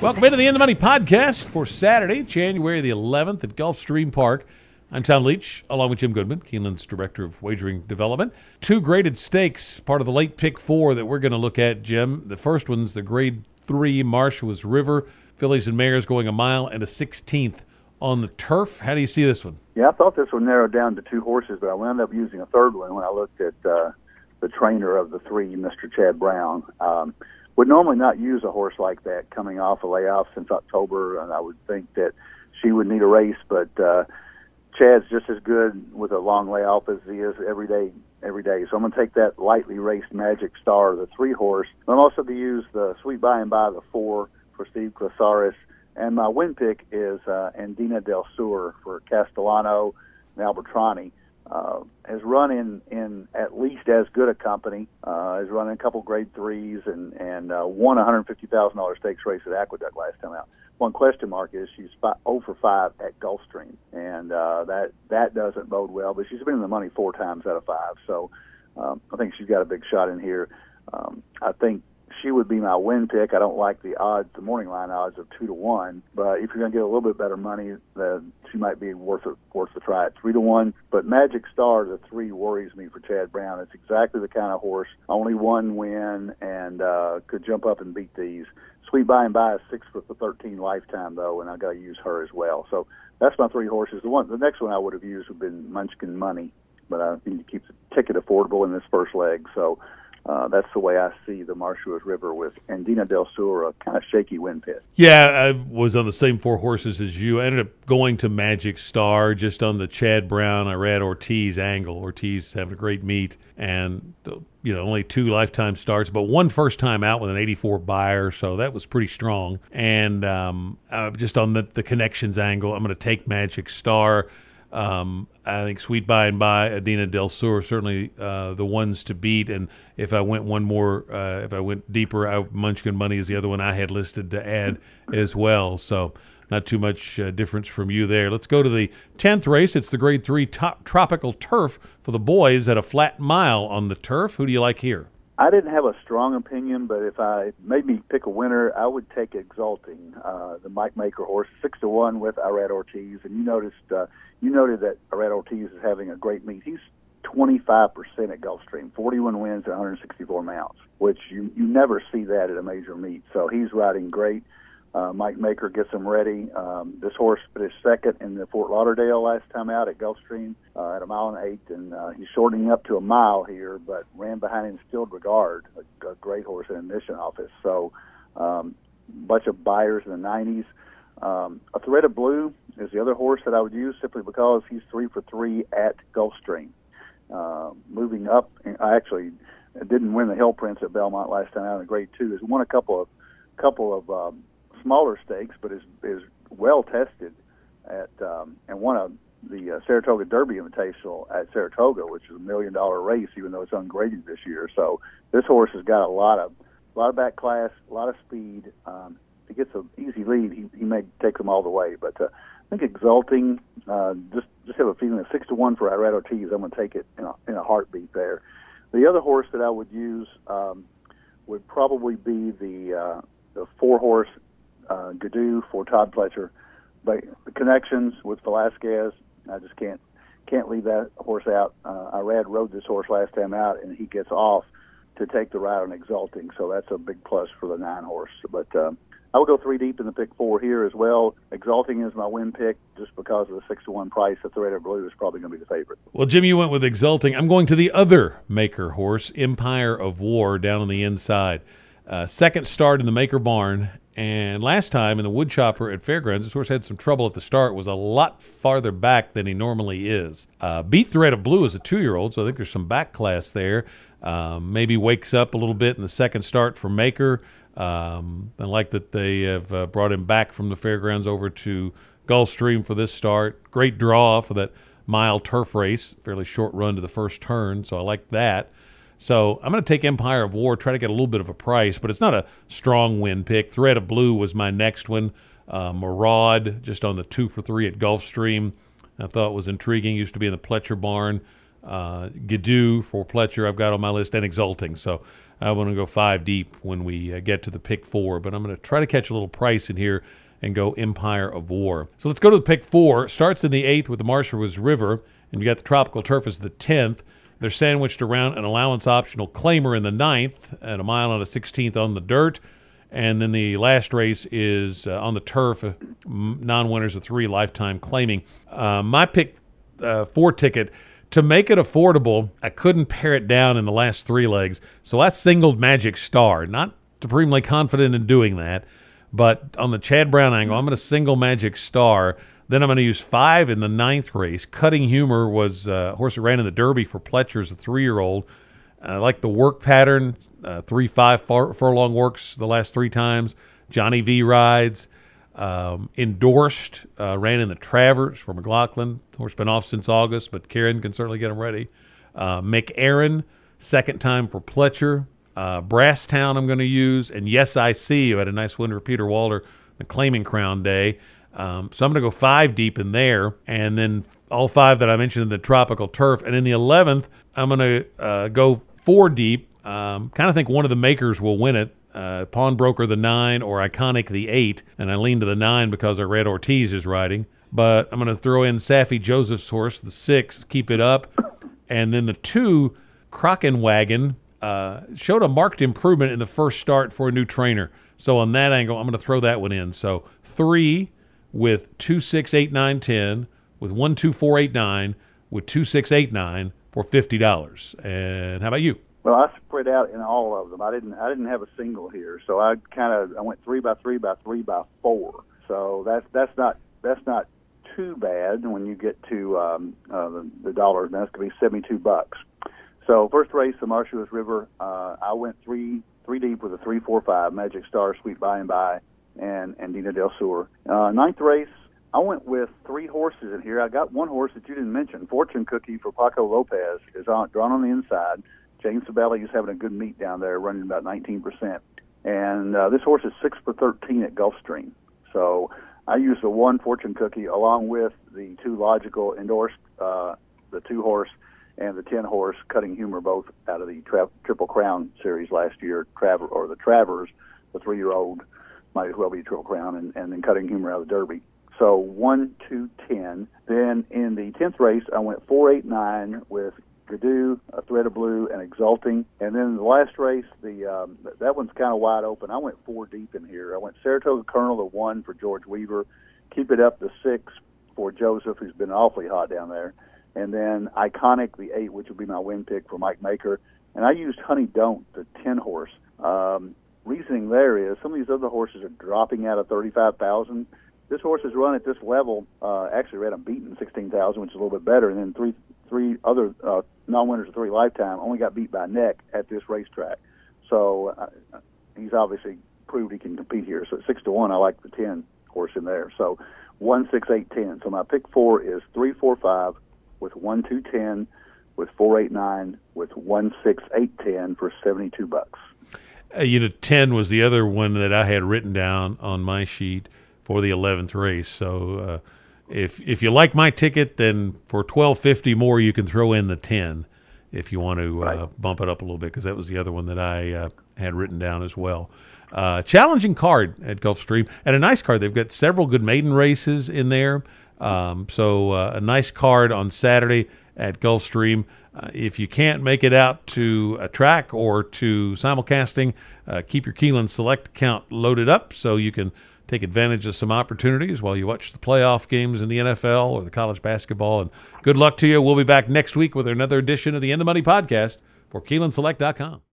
Welcome into the In the Money podcast for Saturday, January the 11th at Gulfstream Park. I'm Tom Leach, along with Jim Goodman, Keeneland's Director of Wagering Development. Two graded stakes, part of the late pick four that we're going to look at, Jim. The first one's the grade 3 Marshalls River. Fillies and mares going a mile and a 16th on the turf. How do you see this one? Yeah, I thought this would narrow down to two horses, but I wound up using a third one when I looked at the trainer of the three, Mr. Chad Brown. Would normally not use a horse like that coming off a layoff since October, and I would think that she would need a race, but Chad's just as good with a long layoff as he is every day. So I'm going to take that lightly raced Magic Star, the 3-horse. I'm also going to use the Sweet By and By, the 4 for Steve Clasaris. And my win pick is Andina Del Sur for Castellano and Albertrani. Has run in at least as good a company. Has run in a couple grade 3s and won a $150,000 stakes race at Aqueduct last time out. One question mark is she's 0 for 5 at Gulfstream, and that doesn't bode well. But she's been in the money 4 times out of 5, so I think she's got a big shot in here. I think she would be my win pick. I don't like the odds, the morning line odds of 2-1, but if you're going to get a little bit better money, she might be worth the try at 3-1. But Magic Star, the 3, worries me for Chad Brown. It's exactly the kind of horse, only one win, and could jump up and beat these. Sweet By and By is 6 for the 13 lifetime, though, and I got to use her as well. So that's my 3 horses. The next one I would have used would have been Munchkin Money, but I need to keep the ticket affordable in this first leg. So that's the way I see the Marshalls River with Andina Del Sur, a kind of shaky win pit. Yeah, I was on the same 4 horses as you. I ended up going to Magic Star just on the Chad Brown. I read Ortiz angle. Ortiz having a great meet, and only 2 lifetime starts, but 1 first time out with an 84 buyer, so that was pretty strong. And just on the connections angle, I'm going to take Magic Star. I think Sweet By and By, Andina Del Sur, certainly the ones to beat. And if I went one more, if I went deeper, Munchkin Money is the other one I had listed to add as well. So not too much difference from you there. Let's go to the 10th race. It's the grade 3 top tropical turf for the boys at a flat mile on the turf. Who do you like here? I didn't have a strong opinion, but if I made me pick a winner, I would take Exulting, the Mike Maker horse, 6-1 with Irad Ortiz. And you noted that Irad Ortiz is having a great meet. He's 25% at Gulfstream, 41 wins and 164 mounts, which you never see that at a major meet. So he's riding great. Mike Maker gets him ready. This horse finished second in the Fort Lauderdale last time out at Gulfstream at a mile and 8, and he's shortening up to a mile here, but ran behind Instilled Regard, a great horse in admission office. So bunch of buyers in the 90s. A Thread of Blue is the other horse that I would use simply because he's 3 for 3 at Gulfstream. Moving up, I actually didn't win the Hill Prince at Belmont last time out in grade 2. He's won a couple of smaller stakes, but is well tested at and won the Saratoga Derby Invitational at Saratoga, which is $1 million race, even though it's ungraded this year. So this horse has got a lot of back class, a lot of speed. If he gets an easy lead, he may take them all the way. But I think Exulting, just have a feeling that 6-1 for Irad Ortiz. I'm going to take it in a heartbeat there. The other horse that I would use would probably be the 4-horse Gadoo for Todd Fletcher. But the connections with Velasquez, I just can't leave that horse out. Irad rode this horse last time out, and he gets off to take the ride on Exulting, so that's a big plus for the 9-horse. But I will go 3 deep in the pick 4 here as well. Exulting is my win pick just because of the 6-1 price. The Thread of Blue is probably going to be the favorite. Well, Jim, you went with Exulting. I'm going to the other Maker horse, Empire of War, down on the inside. Second start in the Maker barn. And last time in the Woodchopper at Fairgrounds, this horse had some trouble at the start, was a lot farther back than he normally is. Beat Thread of Blue is a 2-year-old, so I think there's some back class there. Maybe wakes up a little bit in the second start for Maker. I like that they have brought him back from the Fairgrounds over to Gulfstream for this start. Great draw for that mile turf race, fairly short run to the first turn, so I like that. So I'm going to take Empire of War, try to get a little bit of a price, but it's not a strong win pick. Thread of Blue was my next one. Maraud, just on the 2 for 3 at Gulfstream. I thought it was intriguing. Used to be in the Pletcher barn. Gadoo for Pletcher I've got on my list, and Exulting. So I want to go 5 deep when we get to the pick 4, but I'm going to try to catch a little price in here and go Empire of War. So let's go to the pick 4. Starts in the 8th with the Marshall Woods River, and you got the Tropical Turf as the 10th. They're sandwiched around an allowance optional claimer in the 9th at a mile and a 16th on the dirt. And then the last race is on the turf, non-winners of 3, lifetime claiming. My pick 4 ticket, to make it affordable, I couldn't pare it down in the last 3 legs, so I singled Magic Star. Not supremely confident in doing that, but on the Chad Brown angle, I'm going to single Magic Star. Then I'm going to use 5 in the 9th race. Cutting Humor was a horse that ran in the Derby for Pletcher as a 3-year-old. I like the work pattern. 3-5 furlong works the last 3 times. Johnny V rides. Endorsed, ran in the Travers for McLaughlin. Horse been off since August, but Karen can certainly get him ready. McAaron, 2nd time for Pletcher. Brasstown I'm going to use. And Yes I See, who had a nice win for Peter Walter, the Claiming Crown Day. So I'm going to go 5 deep in there. And then all 5 that I mentioned in the Tropical Turf. And in the 11th, I'm going to go 4 deep. Kind of think one of the makers will win it. Pawnbroker the 9 or Iconic the 8, and I lean to the 9 because our Red Ortiz is riding. But I'm going to throw in Saffy Joseph's horse, the 6, keep it up. And then the 2, Crockenwagon, showed a marked improvement in the first start for a new trainer. So on that angle, I'm going to throw that one in. So 3 with 2, 6, 8, 9, 10, with 1, 2, 4, 8, 9, with 2, 6, 8, 9 for $50. And how about you? Well, I spread out in all of them. I didn't have a single here, so I went 3 by 3 by 3 by 4. So that's not too bad when you get to the dollars. Now it's going to be $72. So first race, the Marshall Woods River. I went three deep with a 3, 4, 5 Magic Star, Sweet By and By, and Dina Del Sur. 9th race, I went with 3 horses in here. I got one horse that you didn't mention, Fortune Cookie for Paco Lopez, is drawn on the inside. James Sabelli is having a good meet down there, running about 19%. And this horse is 6 for 13 at Gulfstream. So I used the 1 Fortune Cookie along with the 2 Logical endorsed, the 2 horse and the 10 horse Cutting Humor, both out of the Triple Crown series last year. The Travers, the 3-year-old, might as well be Triple Crown, and then Cutting Humor out of the Derby. So 1, 2, 10. Then in the 10th race, I went 4, 8, 9 with Gadoo, A Thread of Blue, and Exulting. And then in the last race, that one's kind of wide open. I went 4 deep in here. I went Saratoga Colonel, the 1 for George Weaver. Keep It Up, the 6 for Joseph, who's been awfully hot down there. And then Iconic, the 8, which will be my win pick for Mike Maker. And I used Honey Don't, the 10 horse. Reasoning there is some of these other horses are dropping out of 35,000. This horse has run at this level, actually ran unbeaten 16,000, which is a little bit better. And then three other non-winners of 3 lifetime only got beat by neck at this racetrack. So he's obviously proved he can compete here. So at 6 to 1, I like the 10 horse in there. So 1, 6, 8, 10. So my pick 4 is 3, 4, 5 with 1, 2, 10 with 4, 8, 9 with 1, 6, 8, 10 for $72. 10 was the other one that I had written down on my sheet for the 11th race. So if you like my ticket, then for $12.50 more, you can throw in the 10 if you want to bump it up a little bit, because that was the other one that I had written down as well. Challenging card at Gulfstream, and a nice card. They've got several good maiden races in there. So a nice card on Saturday at Gulfstream. If you can't make it out to a track or to simulcasting, keep your Keeneland Select account loaded up so you can take advantage of some opportunities while you watch the playoff games in the NFL or the college basketball. And good luck to you. We'll be back next week with another edition of the In the Money podcast for KeenelandSelect.com.